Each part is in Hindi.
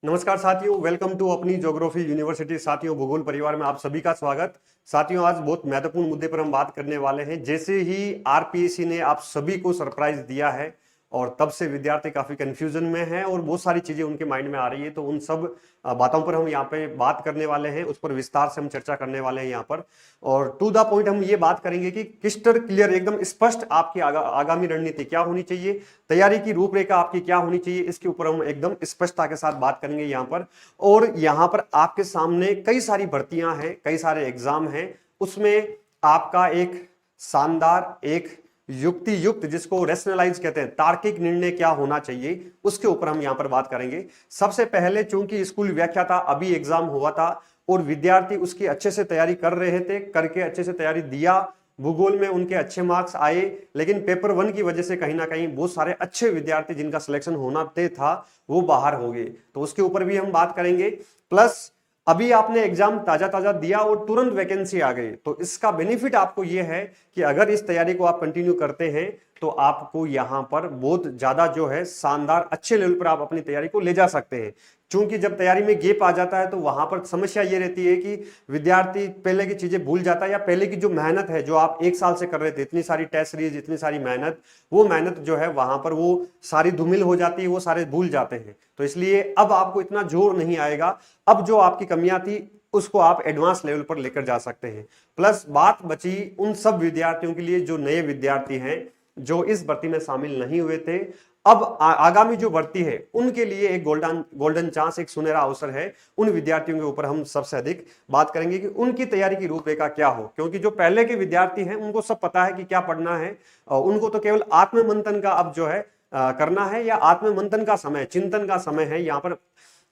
नमस्कार साथियों, वेलकम टू अपनी ज्योग्राफी यूनिवर्सिटी। साथियों, भूगोल परिवार में आप सभी का स्वागत। साथियों, आज बहुत महत्वपूर्ण मुद्दे पर हम बात करने वाले हैं। जैसे ही आरपीएससी ने आप सभी को सरप्राइज दिया है और तब से विद्यार्थी काफी कंफ्यूजन में हैं और बहुत सारी चीजें उनके माइंड में आ रही है, तो उन सब बातों पर हम यहाँ पे बात करने वाले हैं, उस पर विस्तार से हम चर्चा करने वाले हैं यहाँ पर। और टू द पॉइंट हम ये बात करेंगे कि क्रिस्टल क्लियर, एकदम स्पष्ट आपकी आगामी रणनीति क्या होनी चाहिए, तैयारी की रूपरेखा आपकी क्या होनी चाहिए, इसके ऊपर हम एकदम स्पष्टता के साथ बात करेंगे यहाँ पर। और यहाँ पर आपके सामने कई सारी भर्तियां हैं, कई सारे एग्जाम हैं, उसमें आपका एक शानदार, एक युक्ति युक्त, जिसको रेशनलाइज कहते हैं, तार्किक निर्णय क्या होना चाहिए, उसके ऊपर हम यहां पर बात करेंगे। सबसे पहले, चूंकि स्कूल व्याख्याता अभी एग्जाम हुआ था और विद्यार्थी उसकी अच्छे से तैयारी कर रहे थे, करके अच्छे से तैयारी दिया, भूगोल में उनके अच्छे मार्क्स आए, लेकिन पेपर वन की वजह से कहीं ना कहीं बहुत सारे अच्छे विद्यार्थी जिनका सिलेक्शन होना तय था वो बाहर हो गए, तो उसके ऊपर भी हम बात करेंगे। प्लस अभी आपने एग्जाम ताजा ताजा दिया और तुरंत वैकेंसी आ गई, तो इसका बेनिफिट आपको यह है कि अगर इस तैयारी को आप कंटिन्यू करते हैं तो आपको यहां पर बहुत ज्यादा जो है शानदार अच्छे लेवल पर आप अपनी तैयारी को ले जा सकते हैं। चूंकि जब तैयारी में गैप आ जाता है तो वहां पर समस्या ये रहती है कि विद्यार्थी पहले की चीजें भूल जाता है, या पहले की जो मेहनत है जो आप एक साल से कर रहे थे, इतनी सारी टेस्ट सीरीज, इतनी सारी मेहनत, वो मेहनत जो है वहां पर वो सारी धूमिल हो जाती है, वो सारे भूल जाते हैं। तो इसलिए अब आपको इतना जोर नहीं आएगा, अब जो आपकी कमियां थी उसको आप एडवांस लेवल पर लेकर जा सकते हैं। प्लस बात बची उन सब विद्यार्थियों के लिए जो नए विद्यार्थी हैं, जो इस भर्ती में शामिल नहीं हुए थे। अब आगामी जो भर्ती है उनके लिए एक गोल्डन चांस, एक सुनहरा अवसर है। उन विद्यार्थियों के ऊपर हम सबसे अधिक बात करेंगे कि उनकी तैयारी की रूपरेखा क्या हो, क्योंकि जो पहले के विद्यार्थी हैं उनको सब पता है कि क्या पढ़ना है, उनको तो केवल आत्ममंथन का अब जो है करना है, या आत्ममंथन का समय, चिंतन का समय है, यहाँ पर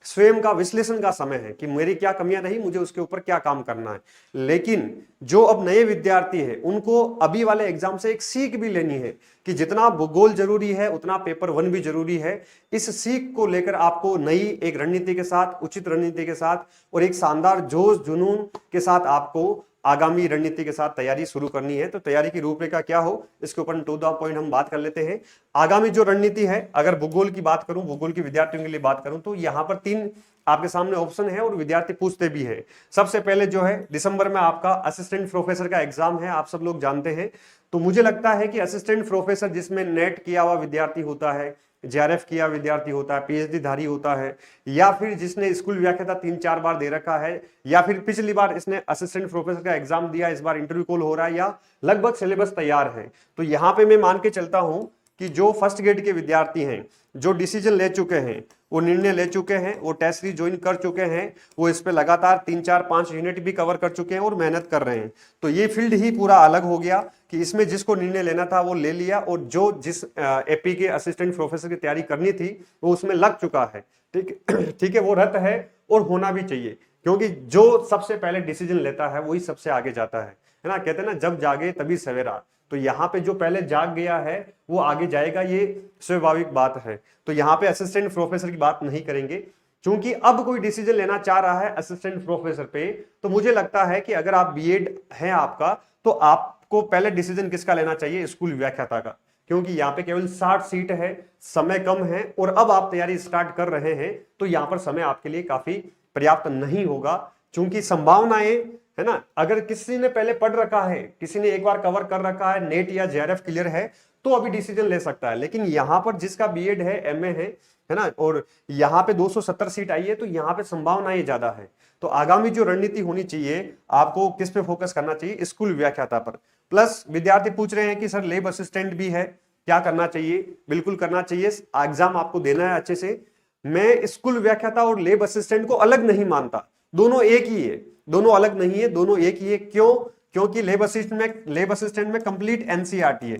स्वयं का विश्लेषण का समय है कि मेरी क्या कमियां रही, मुझे उसके ऊपर क्या काम करना है। लेकिन जो अब नए विद्यार्थी है उनको अभी वाले एग्जाम से एक सीख भी लेनी है कि जितना भूगोल जरूरी है उतना पेपर वन भी जरूरी है। इस सीख को लेकर आपको नई एक रणनीति के साथ, उचित रणनीति के साथ और एक शानदार जोश जुनून के साथ आपको आगामी रणनीति के साथ तैयारी शुरू करनी है। तो तैयारी की रूपरेखा क्या हो, इसके ऊपर टू द पॉइंट हम बात कर लेते हैं। आगामी जो रणनीति है, अगर भूगोल की बात करूं, भूगोल की विद्यार्थियों के लिए बात करूं, तो यहां पर 3 आपके सामने ऑप्शन है और विद्यार्थी पूछते भी है। सबसे पहले जो है, दिसंबर में आपका असिस्टेंट प्रोफेसर का एग्जाम है, आप सब लोग जानते हैं। तो मुझे लगता है कि असिस्टेंट प्रोफेसर जिसमें नेट किया हुआ विद्यार्थी होता है, जेआरएफ किया विद्यार्थी होता है, पीएचडी धारी होता है, या फिर जिसने स्कूल व्याख्याता 3-4 बार दे रखा है, या फिर पिछली बार इसने असिस्टेंट प्रोफेसर का एग्जाम दिया, इस बार इंटरव्यू कॉल हो रहा है, या लगभग सिलेबस तैयार है। तो यहां पे मैं मान के चलता हूं कि जो फर्स्ट ग्रेड के विद्यार्थी हैं, जो डिसीजन ले चुके हैं, वो निर्णय ले चुके हैं, वो टेस्ट सीरीज ज्वाइन कर चुके हैं, वो इस पे लगातार 3-4-5 यूनिट भी कवर कर चुके हैं और मेहनत कर रहे हैं, तो ये फील्ड ही पूरा अलग हो गया कि इसमें जिसको निर्णय लेना था वो ले लिया, और जो जिस एपी के असिस्टेंट प्रोफेसर की तैयारी करनी थी वो उसमें लग चुका है। ठीक है, वो रत है और होना भी चाहिए, क्योंकि जो सबसे पहले डिसीजन लेता है वही सबसे आगे जाता है ना। कहते हैं ना, जब जागे तभी सवेरा। तो यहाँ पे जो पहले जाग गया है वो आगे जाएगा, ये स्वाभाविक बात है। तो यहाँ पे असिस्टेंट प्रोफेसर की बात नहीं करेंगे, क्योंकि अब कोई डिसीजन लेना चाह रहा है असिस्टेंट प्रोफेसर पे, तो मुझे लगता है कि अगर आप बीएड है आपका, तो आपको पहले डिसीजन किसका लेना चाहिए, स्कूल व्याख्याता का, क्योंकि यहाँ पे केवल 60 सीट है, समय कम है, और अब आप तैयारी स्टार्ट कर रहे हैं, तो यहाँ पर समय आपके लिए काफी पर्याप्त नहीं होगा। क्योंकि संभावनाएं है ना, अगर किसी ने पहले पढ़ रखा है, किसी ने एक बार कवर कर रखा है, नेट या जेआरएफ क्लियर है, तो अभी डिसीजन ले सकता है। लेकिन यहां पर जिसका बीएड है, एमए है ना, और यहां पे 270 सीट आई है, तो यहां पे संभावनाएं ज्यादा है। तो आगामी जो रणनीति होनी चाहिए, आपको किस पे फोकस करना चाहिए, स्कूल व्याख्याता पर। प्लस विद्यार्थी पूछ रहे हैं कि सर लेब असिस्टेंट भी है, क्या करना चाहिए? बिल्कुल करना चाहिए, एग्जाम आपको देना है अच्छे से। मैं स्कूल व्याख्याता और लेब असिस्टेंट को अलग नहीं मानता, दोनों एक ही है, दोनों अलग नहीं है, दोनों एक ही है। क्यों? क्योंकि लेब असिस्टेंट में कंप्लीट एनसीईआरटी है,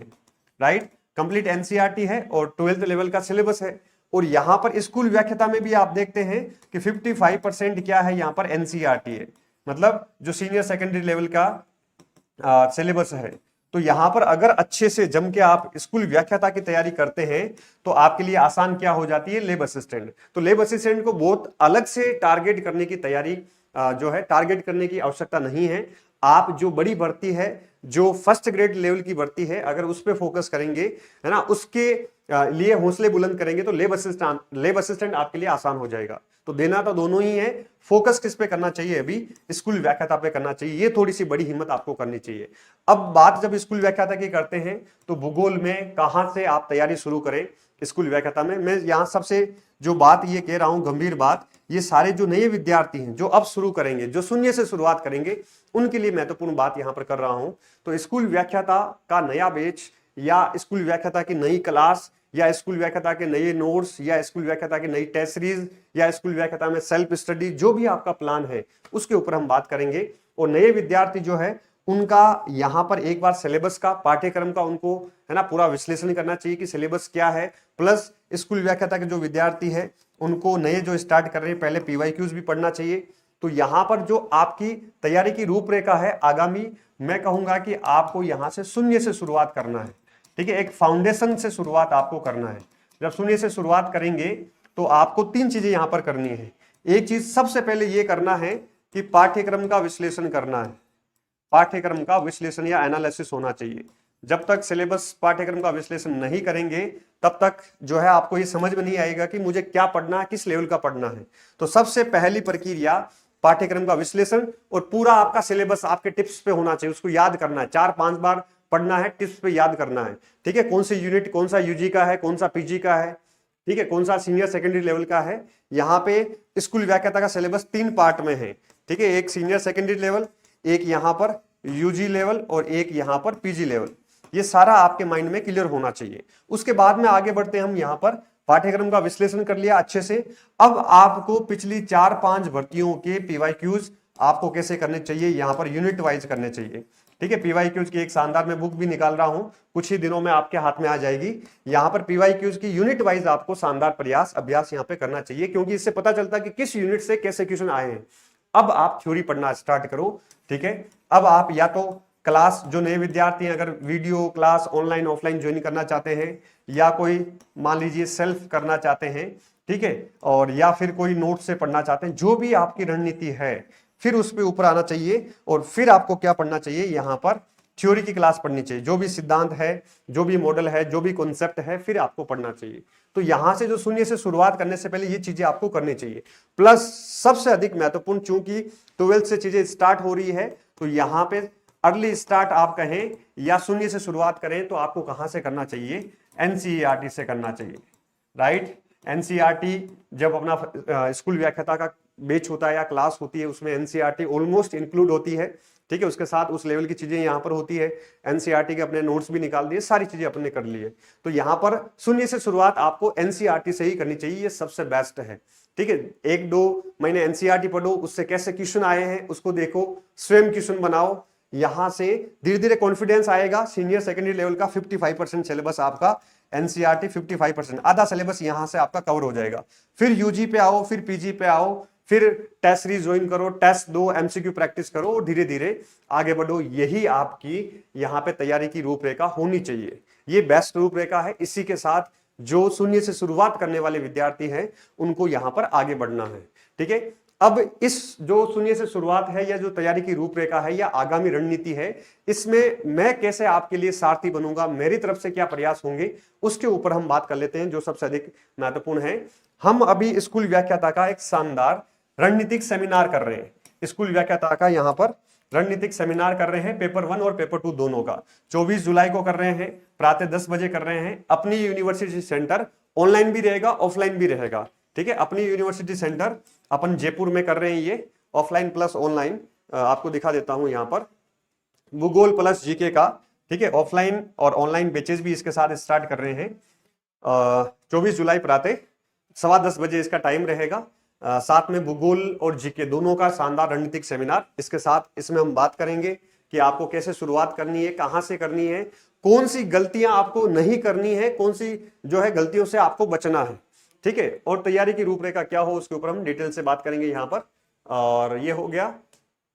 राइट, कंप्लीट एनसीईआरटी है और 12th लेवल का सिलेबस है। और यहां पर स्कूल व्याख्याता में भी आप देखते हैं कि 55% क्या है, यहां पर एनसीईआरटी है, मतलब जो सीनियर सेकेंडरी लेवल का सिलेबस है। तो यहां पर अगर अच्छे से जम के आप स्कूल व्याख्याता की तैयारी करते हैं तो आपके लिए आसान क्या हो जाती है, लेब असिस्टेंट। तो लेब असिस्टेंट को बहुत अलग से टारगेट करने की तैयारी जो है, टारगेट करने की आवश्यकता नहीं है। आप जो बड़ी भर्ती है, जो फर्स्ट ग्रेड लेवल की भर्ती है, अगर उस पर फोकस करेंगे, है ना, उसके लिए हौसले बुलंद करेंगे तो लेब असिस्टेंट आपके लिए आसान हो जाएगा। तो देना तो दोनों ही है, फोकस किस पे करना चाहिए, अभी स्कूल व्याख्याता पे करना चाहिए। ये थोड़ी सी बड़ी हिम्मत आपको करनी चाहिए। अब बात जब स्कूल व्याख्याता की करते हैं तो भूगोल में कहां से आप तैयारी शुरू करें स्कूल व्याख्याता में। मैं यहां सबसे जो बात ये कह रहा हूं, गंभीर बात, ये सारे जो नए विद्यार्थी हैं जो अब शुरू करेंगे, जो शून्य से शुरुआत करेंगे, उनके लिए महत्वपूर्ण बात यहां पर कर रहा हूं। तो स्कूल व्याख्याता का नया बैच या स्कूल व्याख्याता की नई क्लास या स्कूल व्याख्याता के नए नोट्स या स्कूल व्याख्याता की नई टेस्ट सीरीज या स्कूल व्याख्याता में सेल्फ स्टडी, जो भी आपका प्लान है उसके ऊपर हम बात करेंगे। और नए विद्यार्थी जो है उनका यहां पर एक बार सिलेबस का, पाठ्यक्रम का उनको है ना पूरा विश्लेषण करना चाहिए कि सिलेबस क्या है। प्लस स्कूल व्याख्याता के जो विद्यार्थी है उनको नए जो स्टार्ट कर रहे हैं पहले पीवाईक्यूज भी पढ़ना चाहिए। तो यहां पर जो आपकी तैयारी की रूपरेखा है आगामी, मैं कहूंगा कि आपको यहां से शून्य से शुरुआत करना है। ठीक है, एक फाउंडेशन से शुरुआत आपको करना है। जब शून्य से शुरुआत करेंगे तो आपको 3 चीजें यहां पर करनी है। एक चीज सबसे पहले यह करना है कि पाठ्यक्रम का विश्लेषण करना है। पाठ्यक्रम का विश्लेषण या एनालिसिस होना चाहिए। जब तक सिलेबस पाठ्यक्रम का विश्लेषण नहीं करेंगे तब तक जो है आपको ये समझ में नहीं आएगा कि मुझे क्या पढ़ना है, किस लेवल का पढ़ना है। तो सबसे पहली प्रक्रिया पाठ्यक्रम का विश्लेषण, और पूरा आपका सिलेबस आपके टिप्स पे होना चाहिए। उसको याद करना है, 4-5 बार पढ़ना है, टिप्स पे याद करना है। ठीक है, कौन सी यूनिट, कौन सा यूजी का है, कौन सा पीजी का है, ठीक है, कौन सा सीनियर सेकेंडरी लेवल का है। यहाँ पे स्कूल व्याख्याता का सिलेबस 3 पार्ट में है। ठीक है, एक सीनियर सेकेंडरी लेवल, एक यहाँ पर यूजी लेवल और एक यहाँ पर पीजी लेवल। ये सारा आपके माइंड में क्लियर होना चाहिए। उसके बाद में आगे बढ़ते हैं हम। यहाँ पर पाठ्यक्रम का विश्लेषण कर लिया अच्छे से। अब आपको पिछली 4-5 भर्तियों के पीवाईक्यूज आपको कैसे करने चाहिए, यहाँ पर यूनिट वाइज करने चाहिए। ठीक है, पीवाईक्यूज की एक शानदार मैं बुक भी निकाल रहा हूं, कुछ ही दिनों में आपके हाथ में आ जाएगी। यहाँ पर पीवाईक्यूज की यूनिट वाइज आपको शानदार प्रयास अभ्यास यहाँ पे करना चाहिए, क्योंकि इससे पता चलता है कि किस यूनिट से कैसे क्वेश्चन आए हैं। अब आप थ्योरी पढ़ना स्टार्ट करो। ठीक है, अब आप या तो क्लास, जो नए विद्यार्थी हैं अगर video class online offline join करना चाहते हैं, या कोई मान लीजिए सेल्फ करना चाहते हैं, ठीक है, और या फिर कोई नोट से पढ़ना चाहते हैं, जो भी आपकी रणनीति है, फिर उस पे ऊपर आना चाहिए। और फिर आपको क्या पढ़ना चाहिए, यहाँ पर थ्योरी की क्लास पढ़नी चाहिए। जो भी सिद्धांत है, जो भी मॉडल है, जो भी कॉन्सेप्ट है, फिर आपको पढ़ना चाहिए। तो यहां से जो शून्य से शुरुआत करने से पहले ये चीजें आपको करनी चाहिए। प्लस सबसे अधिक महत्वपूर्ण, चूंकि 12th से चीजें स्टार्ट हो रही है, तो यहाँ पे अर्ली स्टार्ट आप कहें या शून्य से शुरुआत करें तो आपको कहां से करना चाहिए, एनसीईआरटी से करना चाहिए। राइट, एनसीईआरटी जब अपना स्कूल व्याख्याता का बैच होता है या क्लास होती है, उसमें एनसीईआरटी ऑलमोस्ट इंक्लूड होती है। ठीक है, उसके साथ उस लेवल की चीजें यहाँ पर होती है। एनसीईआरटी के अपने नोट्स भी निकाल दिए, सारी चीजें अपने कर लिए। तो यहाँ पर शून्य से शुरुआत आपको एनसीईआरटी से ही करनी चाहिए, ये सबसे बेस्ट है। ठीक है, 1-2 महीने एनसीईआरटी पढ़ो, उससे कैसे क्वेश्चन आए हैं उसको देखो, स्वयं क्वेश्चन बनाओ। यहां से धीरे धीरे कॉन्फिडेंस आएगा। सीनियर सेकेंडरी लेवल का 55% सिलेबस आपका, एनसीईआरटी 55%, आधा सिलेबस यहां से आपका कवर हो जाएगा। फिर यूजी पे आओ, फिर पीजी पे आओ, फिर टेस्ट सीरीज ज्वाइन करो, टेस्ट दो, एमसीक्यू प्रैक्टिस करो और धीरे धीरे आगे बढ़ो। यही आपकी यहाँ पे तैयारी की रूपरेखा होनी चाहिए। ये बेस्ट रूपरेखा है। इसी के साथ जो शून्य से शुरुआत करने वाले विद्यार्थी हैं उनको यहाँ पर आगे बढ़ना है। ठीक है, अब इस जो शून्य से शुरुआत है या जो तैयारी की रूपरेखा है या आगामी रणनीति है, इसमें मैं कैसे आपके लिए सारथी बनूंगा, मेरी तरफ से क्या प्रयास होंगे, उसके ऊपर हम बात कर लेते हैं, जो सबसे अधिक महत्वपूर्ण है। हम अभी स्कूल व्याख्याता का एक शानदार रणनीतिक सेमिनार कर रहे हैं। स्कूल व्याख्याता का यहाँ पर रणनीतिक सेमिनार कर रहे हैं, पेपर 1 और पेपर 2 दोनों का। 24 जुलाई को कर रहे हैं, प्रातः 10 बजे कर रहे हैं। अपनी यूनिवर्सिटी सेंटर ऑनलाइन भी रहेगा, ऑफलाइन भी रहेगा। ठीक है, अपनी यूनिवर्सिटी सेंटर अपन जयपुर में कर रहे हैं, ये ऑफलाइन प्लस ऑनलाइन। आपको दिखा देता हूं यहाँ पर भूगोल प्लस जीके का। ठीक है, ऑफलाइन और ऑनलाइन बैचेस भी इसके साथ स्टार्ट कर रहे हैं। 24 जुलाई प्रातः 10:15 बजे इसका टाइम रहेगा। साथ में भूगोल और जीके दोनों का शानदार रणनीतिक सेमिनार इसके साथ। इसमें हम बात करेंगे कि आपको कैसे शुरुआत करनी है, कहां से करनी है, कौन सी गलतियां आपको नहीं करनी है, कौन सी जो है गलतियों से आपको बचना है। ठीक है, और तैयारी की रूपरेखा क्या हो उसके ऊपर हम डिटेल से बात करेंगे यहाँ पर। और ये हो गया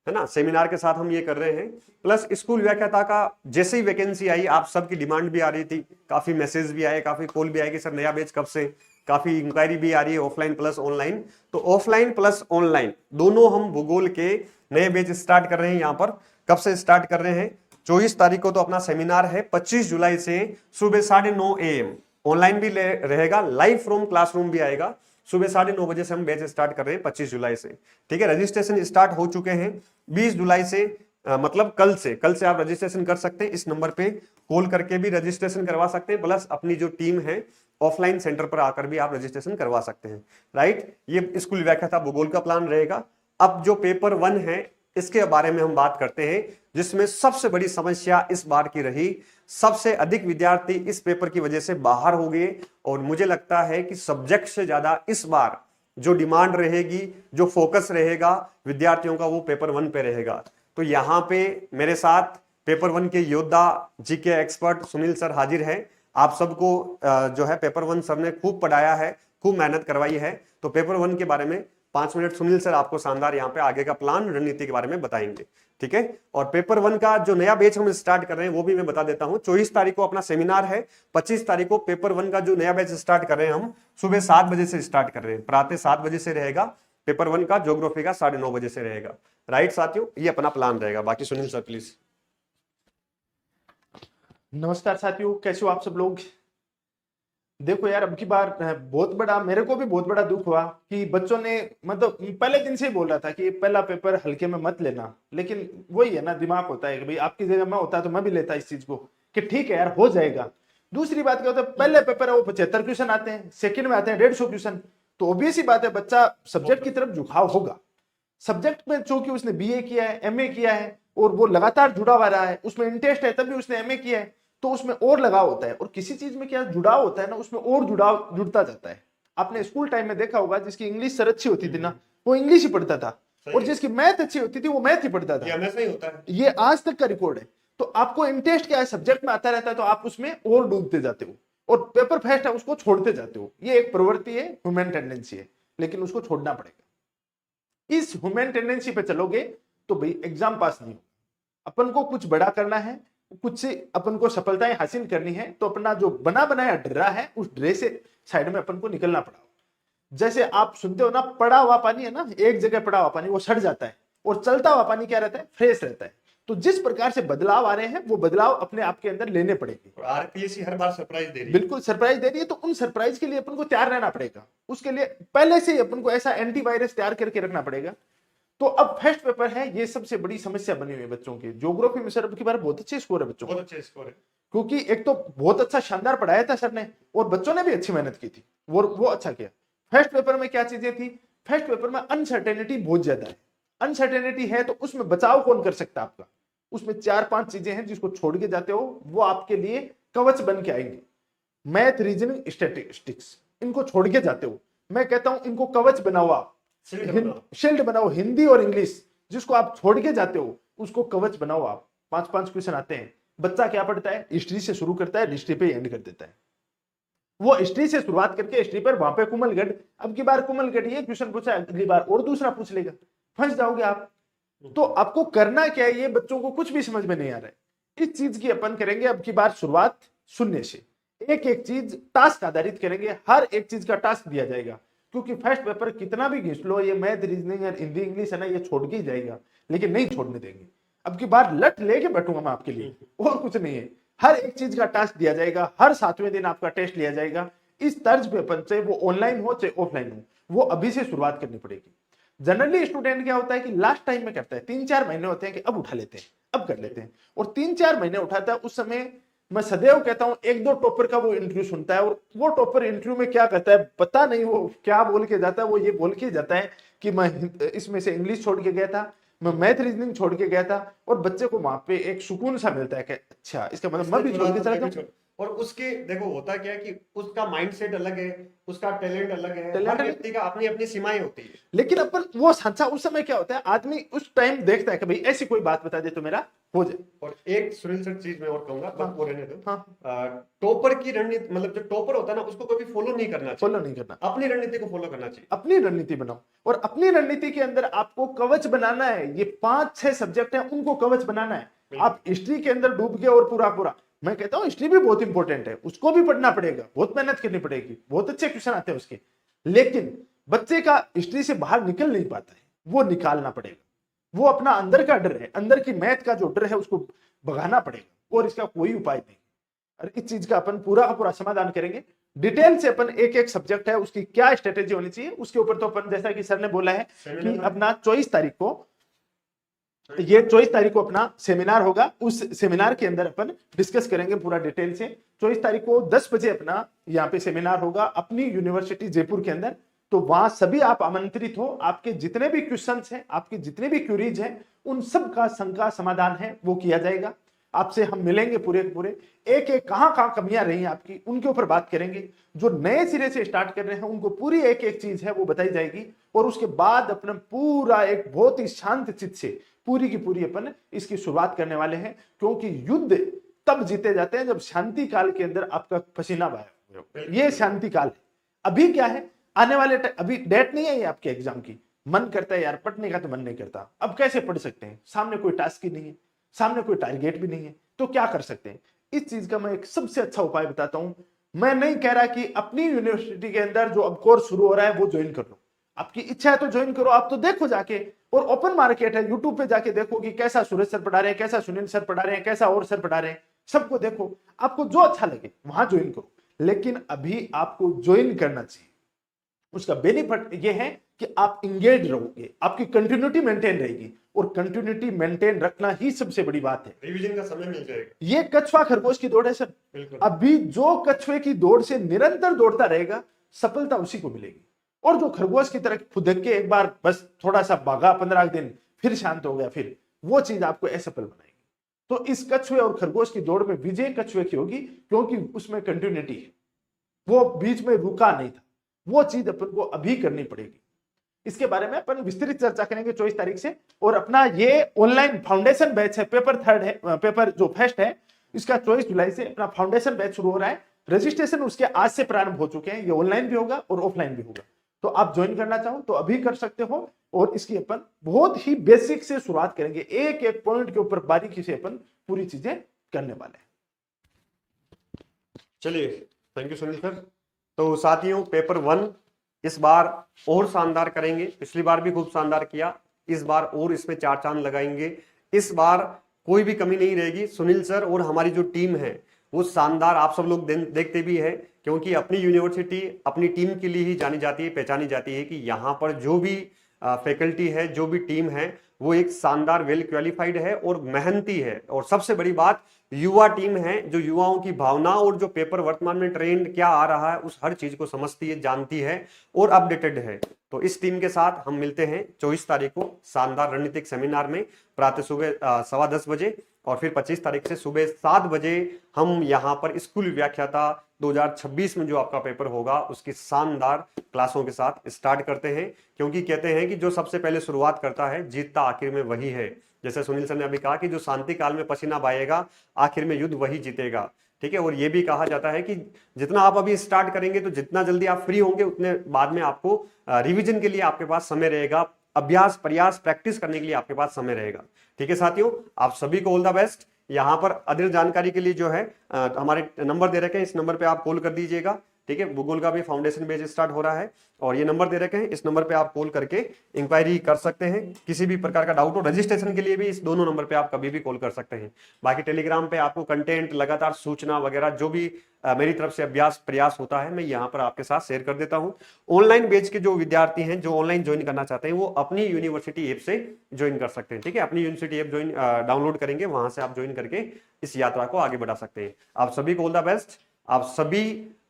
है ना, सेमिनार के साथ हम ये कर रहे हैं। प्लस स्कूल व्याख्याता का जैसे ही वैकेंसी आई, आप सबकी डिमांड भी आ रही थी, काफी मैसेज भी आए, काफी कॉल भी आए कि सर नया बैच कब से, काफी इंक्वायरी भी आ रही है ऑफलाइन प्लस ऑनलाइन। तो ऑफलाइन प्लस ऑनलाइन दोनों हम भूगोल के नए बैच स्टार्ट कर रहे हैं। यहाँ पर कब से स्टार्ट कर रहे हैं, 24 तारीख को तो अपना सेमिनार है। 25 जुलाई से सुबह 9:30 AM ऑनलाइन भी रहेगा, लाइव फ्रॉम क्लासरूम भी आएगा। सुबह 9:30 बजे से हम बैच स्टार्ट कर रहे हैं 25 जुलाई से। ठीक है, रजिस्ट्रेशन स्टार्ट हो चुके हैं 20 जुलाई से, मतलब कल से आप रजिस्ट्रेशन कर सकते हैं। इस नंबर पे कॉल करके भी रजिस्ट्रेशन करवा सकते हैं, प्लस अपनी जो टीम है ऑफलाइन सेंटर पर आकर भी आप रजिस्ट्रेशन करवा सकते हैं। राइट, ये स्कूल व्याख्याता भूगोल का प्लान रहेगा। अब जो पेपर 1 है इसके बारे में हम बात करते हैं, जिसमें सबसे बड़ी समस्या इस बार की रही, सबसे अधिक विद्यार्थी इस पेपर की वजह से बाहर हो गए। और मुझे लगता है कि सब्जेक्ट से ज्यादा इस बार जो डिमांड रहेगी, जो फोकस रहेगा विद्यार्थियों का, वो पेपर 1 पे रहेगा। तो यहां पे मेरे साथ पेपर 1 के योद्धा, जीके एक्सपर्ट सुनील सर हाजिर हैं। आप सबको जो है पेपर 1 सर ने खूब पढ़ाया है, खूब मेहनत करवाई है। तो पेपर 1 के बारे में 5 मिनट सुनील सर आपको शानदार यहाँ पे आगे का प्लान, रणनीति के बारे में बताएंगे। ठीक है, और पेपर 1 का जो नया बैच हम स्टार्ट कर रहे हैं वो भी मैं बता देता हूं। 24 तारीख को अपना सेमिनार है, 25 तारीख को पेपर 1 का जो नया बैच स्टार्ट कर रहे हैं हम सुबह 7 बजे से स्टार्ट कर रहे हैं। प्रातः 7 बजे से रहेगा पेपर 1 का, ज्योग्राफी का 9:30 बजे से रहेगा। राइट साथियों, ये अपना प्लान रहेगा। बाकी सुनील सर प्लीज। नमस्कार साथियों, कैसे हो आप सब लोग। देखो यार, अब की बार बहुत बड़ा, मेरे को भी बहुत बड़ा दुख हुआ कि बच्चों ने, मतलब पहले दिन से ही बोल रहा था कि पहला पेपर हल्के में मत लेना, लेकिन वही है ना, दिमाग होता है कि भाई आपकी जगह मैं होता तो मैं भी लेता इस चीज को कि ठीक है यार हो जाएगा। दूसरी बात क्या होता है, पहले पेपर है वो 75 क्वेश्चन आते हैं, सेकंड में आते हैं 150 क्वेश्चन, तो ऑब्वियस ही बात है बच्चा सब्जेक्ट की तरफ झुकाव होगा। सब्जेक्ट में चूंकि उसने बीए किया है, एमए किया है और वो लगातार जुड़ा हुआ रहा है, उसमें इंटरेस्ट है तभी उसने एमए किया है, तो उसमें और लगाव होता है। और किसी चीज में क्या जुड़ाव होता है ना, उसमें और जुड़ता जाता है। आपने स्कूल टाइम में देखा होगा, जिसकी इंग्लिश सर अच्छी होती थी ना, वो इंग्लिश ही पढ़ता था, और जिसकी मैथ अच्छी होती थी वो मैथ ही पढ़ता था। ये होता है, ये आज तक का रिकॉर्ड है। तो आपको इंटरेस्ट क्या है, सब्जेक्ट में आता रहता है, तो आप उसमें और डूबते जाते हो, और पेपर फेस्ट है उसको छोड़ते जाते हो। ये एक प्रवृत्ति है, ह्यूमन टेंडेंसी है, लेकिन उसको छोड़ना पड़ेगा। इस ह्यूमन टेंडेंसी पे चलोगे तो भाई एग्जाम पास नहीं होगा। अपन को कुछ बड़ा करना है, कुछ से अपन को सफलताएं हासिल करनी है, तो अपना जो बना बनाया ड्रा है उस ड्रे से साइड में अपन को निकलना पड़ा। जैसे आप सुनते हो ना, पड़ा हुआ पानी है ना, एक जगह पड़ा हुआ पानी वो सड़ जाता है, और चलता हुआ पानी क्या रहता है, फ्रेश रहता है। तो जिस प्रकार से बदलाव आ रहे हैं वो बदलाव अपने आप के अंदर लेने पड़ेंगे। आरपीएससी हर बार सरप्राइज दे रही है, बिल्कुल सरप्राइज दे रही है, तो उन सरप्राइज के लिए अपन को तैयार रहना पड़ेगा। उसके लिए पहले से ही अपन को ऐसा एंटीवायरस तैयार करके रखना पड़ेगा। तो अब फर्स्ट पेपर है, ये सबसे बड़ी समस्या बनी हुई है बच्चों की। ज्योग्राफी में सर अब की बार बहुत अच्छे स्कोर है बच्चों को, बहुत अच्छे स्कोर है, क्योंकि एक तो बहुत अच्छा शानदार पढ़ाया था सर ने, और बच्चों ने भी अच्छी मेहनत की थी, वो अच्छा किया। फर्स्ट पेपर में क्या चीजें थी, फर्स्ट पेपर में अनसर्टेनिटी बहुत ज्यादा है। अनसर्टेनिटी है तो उसमें बचाव कौन कर सकता है आपका, उसमें 4-5 चीजें हैं जिसको छोड़ के जाते हो, वो आपके लिए कवच बन के आएंगे। मैथ, रीजनिंग, स्टैटिस्टिक्स, इनको छोड़ के जाते हो, मैं कहता हूं इनको कवच बनाओ आप, शील्ड बनाओ। हिंदी और इंग्लिश जिसको आप छोड़ के जाते हो उसको कवच बनाओ आप। 5-5 क्वेश्चन आते हैं, बच्चा क्या पढ़ता है, हिस्ट्री से शुरू करता है, हिस्ट्री पे एंड कर देता है। वो हिस्ट्री से शुरुआत करके हिस्ट्री पर वहां पे कुमलगढ़, अब की बार कुमलगढ़ ये क्वेश्चन पूछा, अगली बार और दूसरा पूछ लेगा, फंस जाओगे आप। तो आपको करना क्या है, ये बच्चों को कुछ भी समझ में नहीं आ रहा है। इस चीज की अपन करेंगे अब की बार शुरुआत शून्य से, एक एक चीज टास्क आधारित करेंगे, हर एक चीज का टास्क दिया जाएगा। क्योंकि फर्स्ट पेपर कितना भी घिस लो, ये मैथ, रीजनिंग और हिंदी इंग्लिश है ना, ये छोड़ के ही जाएगा, लेकिन नहीं छोड़ने देंगे। अब की बार लट लेके बैठूंगा मैं आपके लिए, और कुछ नहीं है। हर एक चीज का टास्क दिया जाएगा, हर 7वें दिन आपका टेस्ट लिया जाएगा। इस तर्ज पे अपन, चाहे वो ऑनलाइन हो चाहे ऑफलाइन हो, वो अभी से शुरुआत करनी पड़ेगी। जनरली स्टूडेंट क्या होता है कि लास्ट टाइम में करता है, 3-4 महीने होते हैं कि अब उठा लेते हैं, अब कर लेते हैं, और 3-4 महीने उठाता है। उस समय मैं सदैव कहता हूं 1-2 टॉपर का वो इंटरव्यू सुनता है, और वो टॉपर इंटरव्यू में क्या कहता है पता नहीं, वो क्या बोल के जाता है, वो ये बोल के जाता है कि मैं इसमें से इंग्लिश छोड़ के गया था, मैं मैथ रीजनिंग छोड़ के गया था, और बच्चे को वहां पे एक सुकून सा मिलता है कि अच्छा इसका मतलब मैं भी छोड़ के चला गया। और उसके देखो होता क्या है कि उसका माइंडसेट अलग है, उसका टैलेंट अलग है, टैलेंट हर व्यक्ति का अपनी अपनी सीमाएं होती है। लेकिन अपन वो सांचा उस समय क्या होता है, आदमी उस टाइम देखता है कि भाई ऐसी कोई बात बता दे तो मेरा हो जाए। और एक सुनील सर चीज मैं और कहूंगा, हाँ, वो रहने दो। हाँ, टॉपर की रणनीति, मतलब जो टॉपर होता है ना, उसको कभी फॉलो नहीं करना चाहिए, फॉलो नहीं करना, अपनी रणनीति को फॉलो करना चाहिए। अपनी रणनीति बनाओ, और अपनी रणनीति के अंदर आपको कवच बनाना है। ये 5-6 सब्जेक्ट हैं, उनको कवच बनाना है। आप हिस्ट्री के अंदर डूब गए और पूरा मैं कहता हूं हिस्ट्री भी बहुत इंपॉर्टेंट है, उसको भी पढ़ना पड़ेगा, बहुत मेहनत करनी पड़ेगी, बहुत अच्छे क्वेश्चन आते हैं उसके। लेकिन बच्चे का हिस्ट्री से बाहर निकल नहीं पाता है, वो निकालना पड़ेगा। वो अपना अंदर का डर है, अंदर की मैथ का जो डर है उसको भगाना पड़ेगा, और इसका कोई उपाय नहीं। और इस चीज का अपन पूरा का पूरा समाधान करेंगे। डिटेल से अपन एक एक सब्जेक्ट है उसकी क्या स्ट्रेटेजी होनी चाहिए उसके ऊपर तो अपन जैसा कि सर ने बोला है कि अपना 24 तारीख को अपना सेमिनार होगा। उस सेमिनार के अंदर अपन डिस्कस करेंगे पूरा डिटेल से। 24 तारीख को 10 बजे अपना यहाँ पे सेमिनार होगा अपनी यूनिवर्सिटी जयपुर के अंदर। तो वहां सभी आप आमंत्रित हो। आपके जितने भी क्वेश्चंस हैं, आपकी जितने भी क्यूरीज हैं, उन सब का शंका समाधान है वो किया जाएगा। आपसे हम मिलेंगे पूरे पूरे, एक एक कहां कमियां रही आपकी उनके ऊपर बात करेंगे। जो नए सिरे से स्टार्ट कर रहे हैं उनको पूरी एक एक चीज है वो बताई जाएगी। और उसके बाद अपना पूरा एक बहुत ही शांत चित्त से पूरी की पूरी अपन इसकी शुरुआत करने वाले हैं। क्योंकि युद्ध तब जीते जाते हैं जब शांति काल के अंदर आपका पसीना बहा। ये शांति काल है। अभी क्या है, आने वाले अभी डेट नहीं है ये आपके एग्जाम की। मन करता है यार पढ़ने का, तो मन नहीं करता। अब कैसे पढ़ सकते हैं, सामने कोई टास्क ही नहीं है, सामने कोई टारगेट भी नहीं है, तो क्या कर सकते हैं। इस चीज का मैं एक सबसे अच्छा उपाय बताता हूं। मैं नहीं कह रहा कि अपनी यूनिवर्सिटी के अंदर जो अब कोर्स शुरू हो रहा है वो ज्वाइन कर लो। आपकी इच्छा है तो ज्वाइन करो। आप तो देखो जाके, और ओपन मार्केट है, यूट्यूब पे जाके देखो कि कैसा सूरज सर पढ़ा रहे हैं, कैसा सुनील सर पढ़ा रहे हैं, कैसा और सर पढ़ा रहे हैं, सबको देखो। आपको जो अच्छा लगे वहां ज्वाइन करो। लेकिन अभी आपको ज्वाइन करना चाहिए। उसका बेनिफिट ये है कि आप इंगेज रहोगे, आपकी कंटिन्यूटी मेंटेन रहेगी। और कंटिन्यूटी मेंटेन रखना ही सबसे बड़ी बात है। रिवीजन का समय मिल जाएगा। ये कछुआ खरगोश की दौड़ है सर। अभी जो कछुए की दौड़ से निरंतर दौड़ता रहेगा, सफलता उसी को मिलेगी। और जो खरगोश की तरह फुदक के एक बार बस थोड़ा सा भागा 15 दिन, फिर शांत हो गया, फिर वो चीज आपको असफल बनाएगी। तो इस कछुए और खरगोश की दौड़ में विजय कछुए की होगी, क्योंकि उसमें कंटिन्यूटी है। वो बीच में रुका नहीं था। वो चीज अपन को अभी करनी पड़ेगी। इसके बारे में अपन विस्तृत चर्चा करेंगे 24 तारीख से। और अपना ये ऑनलाइन फाउंडेशन बैच है, पेपर थर्ड है, पेपर जो फर्स्ट है, इसका 24 जुलाई से अपना फाउंडेशन बैच शुरू हो रहा है। रजिस्ट्रेशन उसके आज से प्रारंभ हो चुके हैं। ये ऑनलाइन भी होगा और ऑफलाइन भी होगा। तो आप ज्वाइन करना चाहो तो अभी कर सकते हो। और इसकी अपन बहुत ही बेसिक से शुरुआत करेंगे, एक एक पॉइंट के ऊपर बारीकी से अपन पूरी चीजें करने वाले हैं। चलिए, थैंक यू सुनील सर। तो साथियों, पेपर 1 इस बार और शानदार करेंगे। पिछली बार भी खूब शानदार किया, इस बार और इसमें 4 चांद लगाएंगे। इस बार कोई भी कमी नहीं रहेगी। सुनील सर और हमारी जो टीम है वो शानदार, आप सब लोग देखते भी है, क्योंकि अपनी यूनिवर्सिटी अपनी टीम के लिए ही जानी जाती है, पहचानी जाती है कि यहाँ पर जो भी फैकल्टी है, जो भी टीम है, वो एक शानदार वेल क्वालिफाइड है और मेहनती है। और सबसे बड़ी बात, युवा टीम है जो युवाओं की भावना और जो पेपर वर्तमान में ट्रेंड क्या आ रहा है उस हर चीज को समझती है, जानती है और अपडेटेड है। तो इस टीम के साथ हम मिलते हैं 24 तारीख को शानदार रणनीतिक सेमिनार में, प्रातः सुबह 10:15 बजे, और फिर 25 तारीख से सुबह 7 बजे हम यहाँ पर स्कूल व्याख्याता 2026 में जो आपका पेपर होगा उसकी शानदार क्लासों के साथ स्टार्ट करते हैं। क्योंकि कहते हैं कि जो सबसे पहले शुरुआत करता है जीतता आखिर में वही है। जैसे सुनील सर ने अभी कहा कि जो शांति काल में पसीना बहाएगा आखिर में युद्ध वही जीतेगा। ठीक है। और ये भी कहा जाता है कि जितना आप अभी स्टार्ट करेंगे तो जितना जल्दी आप फ्री होंगे उतने बाद में आपको रिवीजन के लिए आपके पास समय रहेगा, अभ्यास प्रयास प्रैक्टिस करने के लिए आपके पास समय रहेगा। ठीक है साथियों, आप सभी को ऑल द बेस्ट। यहाँ पर अधिक जानकारी के लिए जो है हमारे नंबर दे रखे हैं, इस नंबर पे आप कॉल कर दीजिएगा। ठीक है, भूगोल का भी फाउंडेशन बैच स्टार्ट हो रहा है और ये नंबर दे रखे हैं, इस नंबर पे आप कॉल करके इंक्वायरी कर सकते हैं। किसी भी प्रकार का डाउट हो, रजिस्ट्रेशन के लिए भी इस दोनों नंबर पे आप कभी भी कॉल कर सकते हैं। बाकी टेलीग्राम पे आपको कंटेंट, लगातार सूचना वगैरह जो भी मेरी तरफ से अभ्यास प्रयास होता है मैं यहाँ पर आपके साथ शेयर कर देता हूँ। ऑनलाइन बैच के जो विद्यार्थी हैं जो ऑनलाइन ज्वाइन करना चाहते हैं वो अपनी यूनिवर्सिटी ऐप से ज्वाइन कर सकते हैं। ठीक है, अपनी यूनिवर्सिटी ऐप ज्वाइन डाउनलोड करेंगे, वहां से आप ज्वाइन करके इस यात्रा को आगे बढ़ा सकते हैं। आप सभी को ऑल द बेस्ट। आप सभी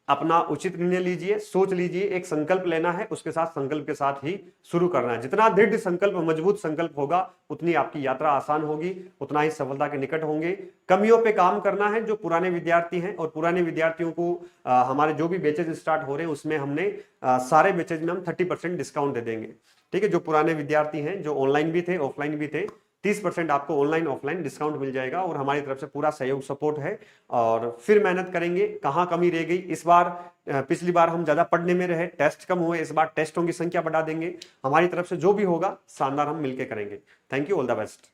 अपना उचित निर्णय लीजिए, सोच लीजिए, एक संकल्प लेना है, उसके साथ संकल्प के साथ ही शुरू करना है। जितना दृढ़ संकल्प, मजबूत संकल्प होगा उतनी आपकी यात्रा आसान होगी, उतना ही सफलता के निकट होंगे। कमियों पे काम करना है। जो पुराने विद्यार्थी हैं और पुराने विद्यार्थियों को हमारे जो भी बैचेज स्टार्ट हो रहे हैं उसमें हमने सारे बैचेज में हम 30% डिस्काउंट दे देंगे। ठीक है, जो पुराने विद्यार्थी हैं जो ऑनलाइन भी थे ऑफलाइन भी थे, 30% आपको ऑनलाइन ऑफलाइन डिस्काउंट मिल जाएगा और हमारी तरफ से पूरा सहयोग सपोर्ट है। और फिर मेहनत करेंगे, कहाँ कमी रह गई इस बार। पिछली बार हम ज्यादा पढ़ने में रहे, टेस्ट कम हुए, इस बार टेस्टों की संख्या बढ़ा देंगे। हमारी तरफ से जो भी होगा शानदार हम मिलकर करेंगे। Thank you, all the best.